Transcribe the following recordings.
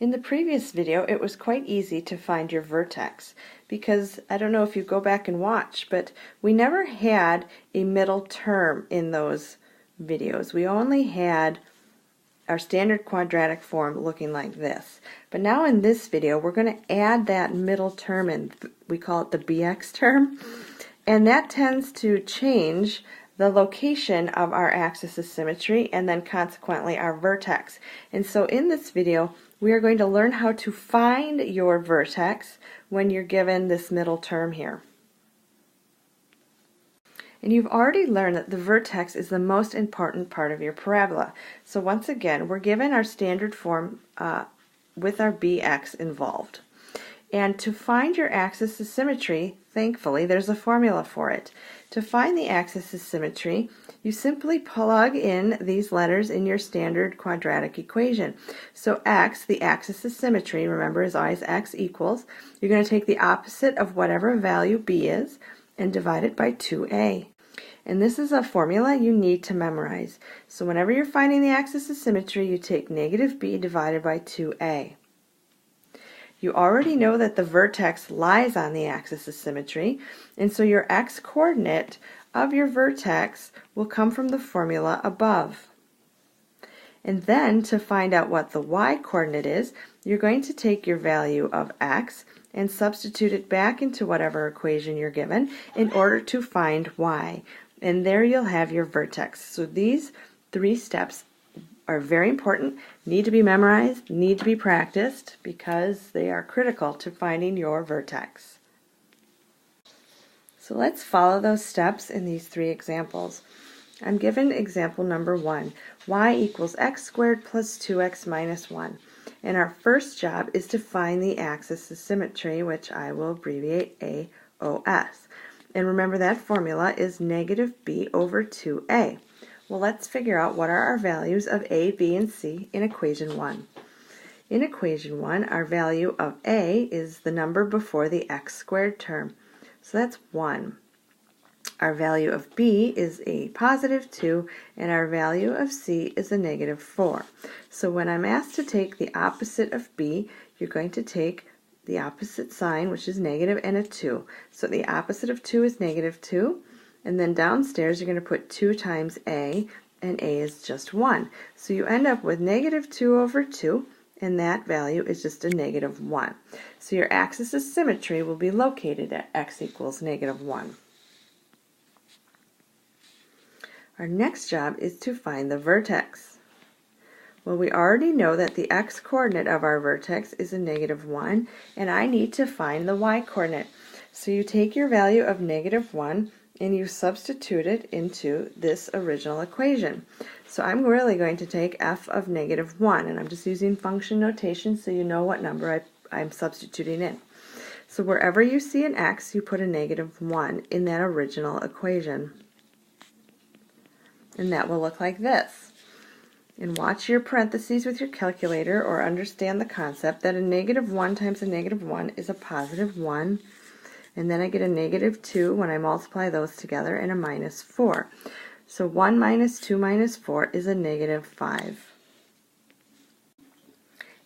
In the previous video, it was quite easy to find your vertex because I don't know if you go back and watch, but we never had a middle term in those videos. We only had our standard quadratic form looking like this. But now in this video, we're going to add that middle term in. We call it the bx term, and that tends to change the location of our axis of symmetry and then consequently our vertex. And so in this video, we are going to learn how to find your vertex when you're given this middle term here. And you've already learned that the vertex is the most important part of your parabola. So once again, we're given our standard form with our bx involved. And to find your axis of symmetry, thankfully, there's a formula for it. To find the axis of symmetry, you simply plug in these letters in your standard quadratic equation. So x, the axis of symmetry, remember, is always x equals. You're going to take the opposite of whatever value b is and divide it by 2a. And this is a formula you need to memorize. So whenever you're finding the axis of symmetry, you take negative b divided by 2a. You already know that the vertex lies on the axis of symmetry, and so your x-coordinate of your vertex will come from the formula above. And then to find out what the y-coordinate is, you're going to take your value of x and substitute it back into whatever equation you're given in order to find y. And there you'll have your vertex. So these three steps are very important, need to be memorized, need to be practiced, because they are critical to finding your vertex. So let's follow those steps in these three examples. I'm given example number 1, y equals x squared plus 2x minus 1. And our first job is to find the axis of symmetry, which I will abbreviate AOS. And remember that formula is negative b over 2a. Well, let's figure out what are our values of a, b, and c in equation 1. In equation 1, our value of a is the number before the x squared term. So that's 1. Our value of b is a positive 2, and our value of c is a negative 4. So when I'm asked to take the opposite of b, you're going to take the opposite sign, which is negative, and a 2. So the opposite of 2 is negative 2. And then downstairs you're going to put 2 times a, and a is just 1. So you end up with negative 2 over 2, and that value is just a negative 1. So your axis of symmetry will be located at x equals negative 1. Our next job is to find the vertex. Well, we already know that the x-coordinate of our vertex is a negative 1, and I need to find the y-coordinate. So you take your value of negative 1, and you substitute it into this original equation. So I'm really going to take f of negative 1, and I'm just using function notation so you know what number I'm substituting in. So wherever you see an x, you put a negative 1 in that original equation. And that will look like this. And watch your parentheses with your calculator, or understand the concept that a negative 1 times a negative 1 is a positive 1. And then I get a negative 2 when I multiply those together, and a minus 4. So 1 minus 2 minus 4 is a negative 5.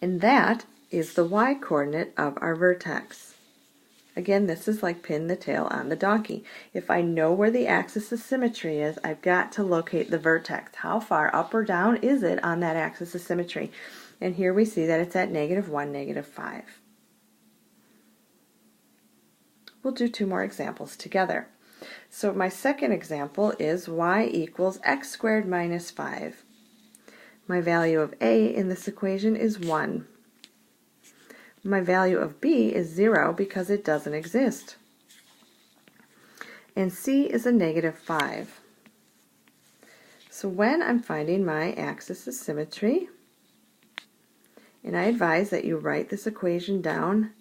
And that is the y-coordinate of our vertex. Again, this is like pin the tail on the donkey. If I know where the axis of symmetry is, I've got to locate the vertex. How far up or down is it on that axis of symmetry? And here we see that it's at negative 1, negative 5. We'll do 2 more examples together. So my second example is y equals x squared minus 5. My value of a in this equation is 1. My value of b is 0 because it doesn't exist. And c is a negative 5. So when I'm finding my axis of symmetry, and I advise that you write this equation down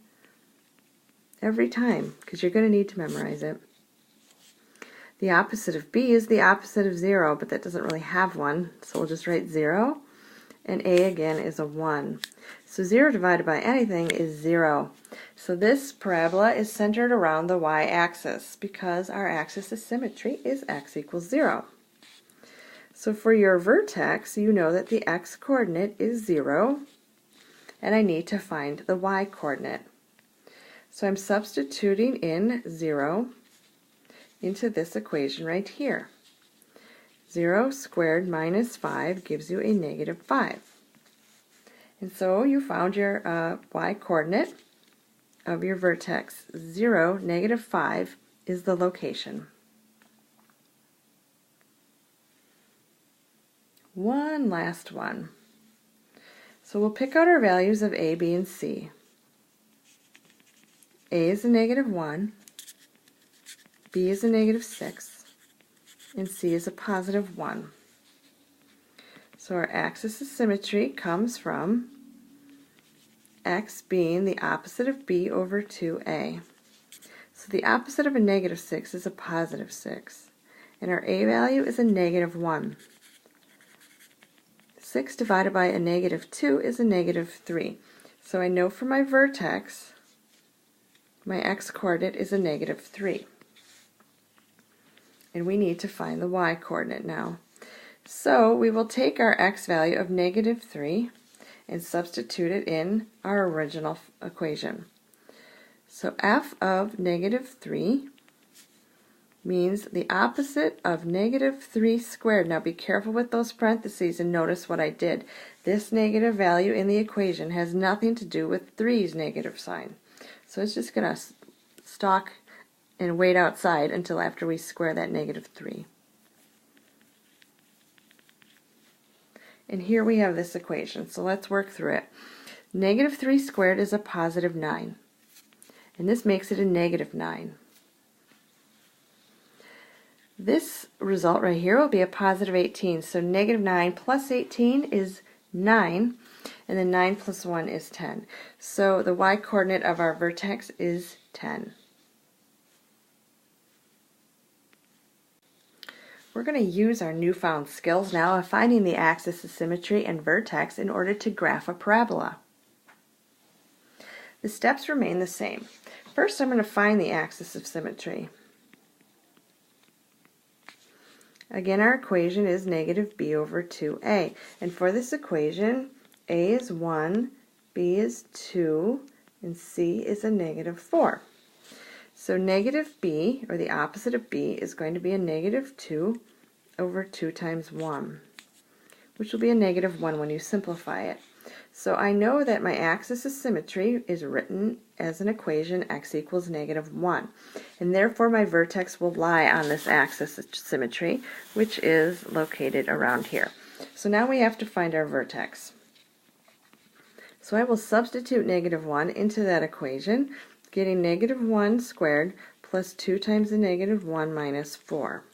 every time, because you're going to need to memorize it. The opposite of b is the opposite of 0, but that doesn't really have one, so we'll just write 0. And a again is a 1. So 0 divided by anything is 0. So this parabola is centered around the y-axis, because our axis of symmetry is x equals 0. So for your vertex, you know that the x-coordinate is 0. and I need to find the y-coordinate. So I'm substituting in 0 into this equation right here. 0 squared minus 5 gives you a negative 5. And so you found your y-coordinate of your vertex. 0, negative 5 is the location. One last one. So we'll pick out our values of a, b, and c. A is a negative 1, b is a negative 6, and c is a positive 1. So our axis of symmetry comes from x being the opposite of b over 2a. So the opposite of a negative 6 is a positive 6, and our a value is a negative 1. 6 divided by a negative 2 is a negative 3. So I know for my vertex, my x-coordinate is a negative 3. And we need to find the y-coordinate now. So we will take our x value of negative 3 and substitute it in our original equation. So f of negative 3 means the opposite of negative 3 squared. Now be careful with those parentheses and notice what I did. This negative value in the equation has nothing to do with 3's negative sign. So it's just going to stalk and wait outside until after we square that negative 3. And here we have this equation, so let's work through it. Negative 3 squared is a positive 9, and this makes it a negative 9. This result right here will be a positive 18, so negative 9 plus 18 is 9, and then 9 plus 1 is 10. So the y-coordinate of our vertex is 10. We're going to use our newfound skills now of finding the axis of symmetry and vertex in order to graph a parabola. The steps remain the same. First, I'm going to find the axis of symmetry. Again, our equation is negative b over 2a. And for this equation, a is 1, b is 2, and c is a negative 4. So negative b, or the opposite of b, is going to be a negative 2 over 2 times 1, which will be a negative 1 when you simplify it. So I know that my axis of symmetry is written as an equation x equals negative 1. And therefore my vertex will lie on this axis of symmetry, which is located around here. So now we have to find our vertex. So I will substitute negative 1 into that equation, getting negative 1 squared plus 2 times the negative 1 minus 4.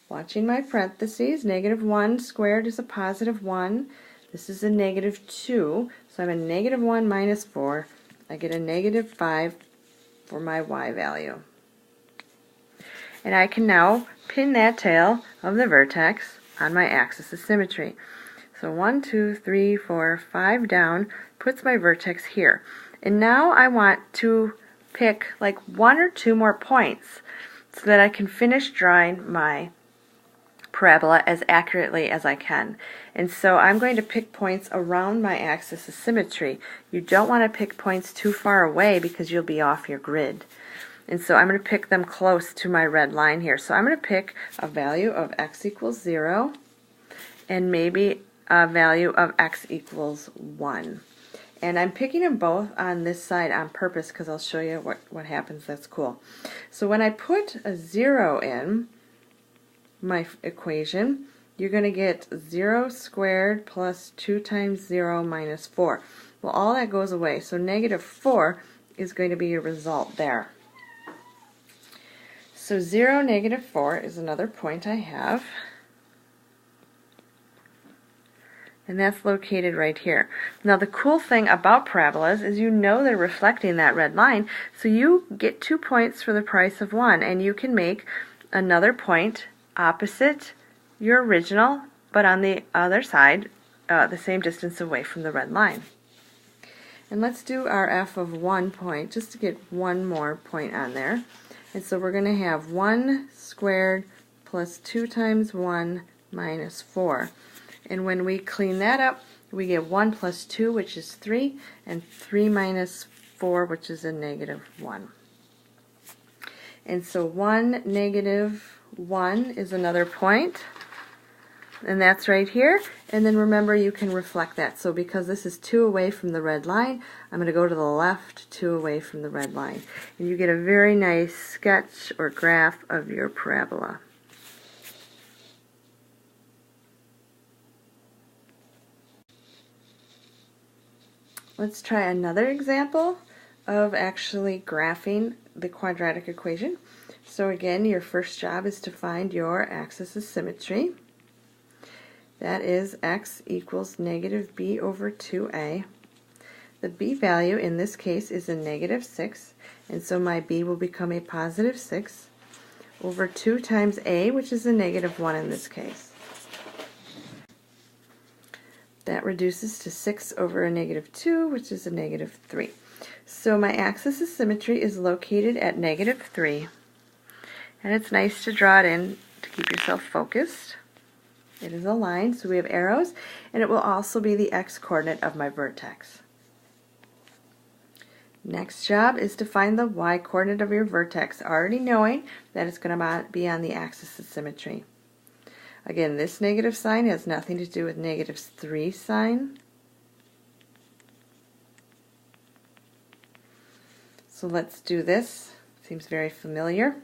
Watching my parentheses, negative 1 squared is a positive 1. This is a negative 2, so I'm a negative 1 minus 4. I get a negative 5 for my y value. And I can now pin that tail of the vertex on my axis of symmetry. So 1, 2, 3, 4, 5 down puts my vertex here. And now I want to pick like 1 or 2 more points so that I can finish drawing my parabola as accurately as I can. And so I'm going to pick points around my axis of symmetry. You don't want to pick points too far away because you'll be off your grid. And so I'm going to pick them close to my red line here. So I'm going to pick a value of x equals 0 and maybe a value of x equals 1. And I'm picking them both on this side on purpose because I'll show you what happens that's cool. So when I put a 0 in my equation, you're going to get 0 squared plus 2 times 0 minus 4. Well, all that goes away, so negative 4 is going to be your result there. So 0, negative 4 is another point I have. And that's located right here. Now the cool thing about parabolas is you know they're reflecting that red line, so you get 2 points for the price of 1, and you can make another point opposite your original, but on the other side, the same distance away from the red line. And let's do our f of 1 point, just to get one more point on there. And so we're going to have 1 squared plus 2 times 1 minus 4. And when we clean that up, we get 1 plus 2, which is 3, and 3 minus 4, which is a negative 1. And so 1, negative 1 is another point, and that's right here. And then remember, you can reflect that. So because this is 2 away from the red line, I'm going to go to the left 2 away from the red line. And you get a very nice sketch or graph of your parabola. Let's try another example of actually graphing the quadratic equation. So again, your first job is to find your axis of symmetry. That is x equals negative b over 2a. The b value in this case is a negative 6, and so my b will become a positive 6 over 2 times a, which is a negative 1 in this case. That reduces to 6 over a negative 2, which is a negative 3. So my axis of symmetry is located at negative 3. And it's nice to draw it in to keep yourself focused. It is a line, so we have arrows, and it will also be the x-coordinate of my vertex. Next job is to find the y-coordinate of your vertex, already knowing that it's going to be on the axis of symmetry. Again, this negative sign has nothing to do with negative 3 sign. So let's do this. Seems very familiar,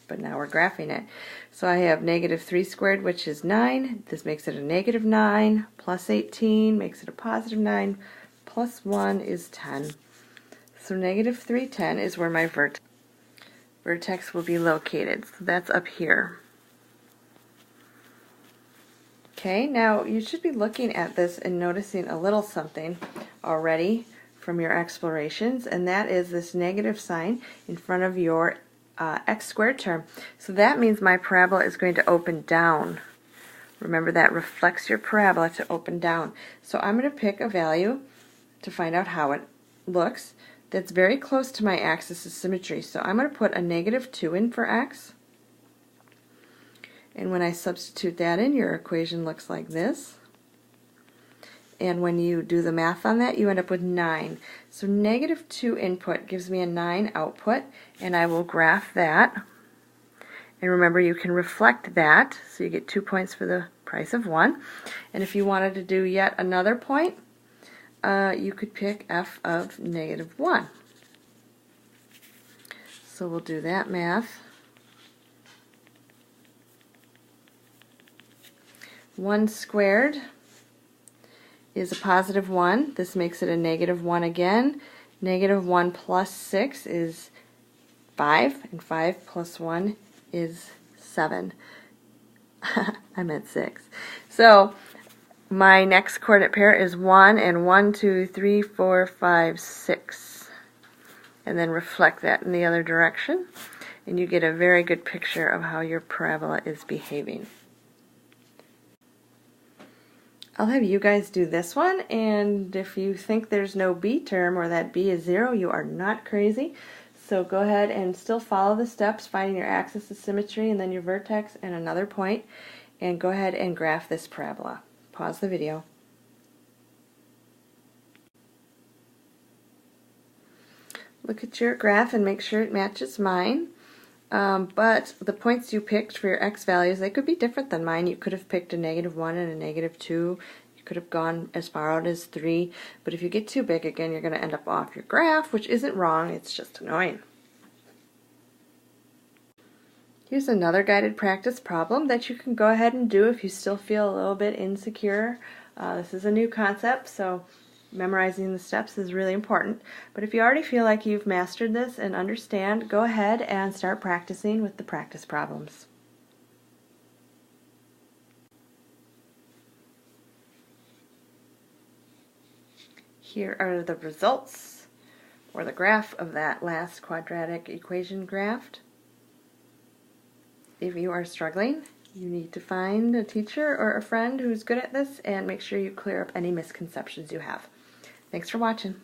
but now we're graphing it. So I have negative 3 squared, which is 9. This makes it a negative 9, plus 18 makes it a positive 9, plus 1 is 10. So negative 3, 10 is where my vertex will be located. So that's up here. Okay, now you should be looking at this and noticing a little something already from your explorations, and that is this negative sign in front of your x squared term. So that means my parabola is going to open down. Remember, that reflects your parabola to open down. So I'm going to pick a value to find out how it looks that's very close to my axis of symmetry. So I'm going to put a negative 2 in for x. And when I substitute that in, your equation looks like this. And when you do the math on that, you end up with 9. So negative 2 input gives me a 9 output, and I will graph that. And remember, you can reflect that, so you get 2 points for the price of 1. And if you wanted to do yet another point, you could pick f of negative 1. So we'll do that math. 1 squared is a positive 1. This makes it a negative 1 again. Negative 1 plus 6 is 5, and 5 plus 1 is 7. I meant 6. So my next coordinate pair is 1 and 1, 2, 3, 4, 5, 6. And then reflect that in the other direction, and you get a very good picture of how your parabola is behaving. I'll have you guys do this one, and if you think there's no b term or that b is 0, you are not crazy. So go ahead and still follow the steps, finding your axis of symmetry and then your vertex and another point, and go ahead and graph this parabola. Pause the video. Look at your graph and make sure it matches mine. But the points you picked for your x values, they could be different than mine. You could have picked a negative 1 and a negative 2. You could have gone as far out as 3. But if you get too big, again, you're going to end up off your graph, which isn't wrong, it's just annoying. Here's another guided practice problem that you can go ahead and do if you still feel a little bit insecure. This is a new concept, so memorizing the steps is really important. But if you already feel like you've mastered this and understand, go ahead and start practicing with the practice problems. Here are the results, or the graph of that last quadratic equation graphed. If you are struggling, you need to find a teacher or a friend who's good at this and make sure you clear up any misconceptions you have. Thanks for watching.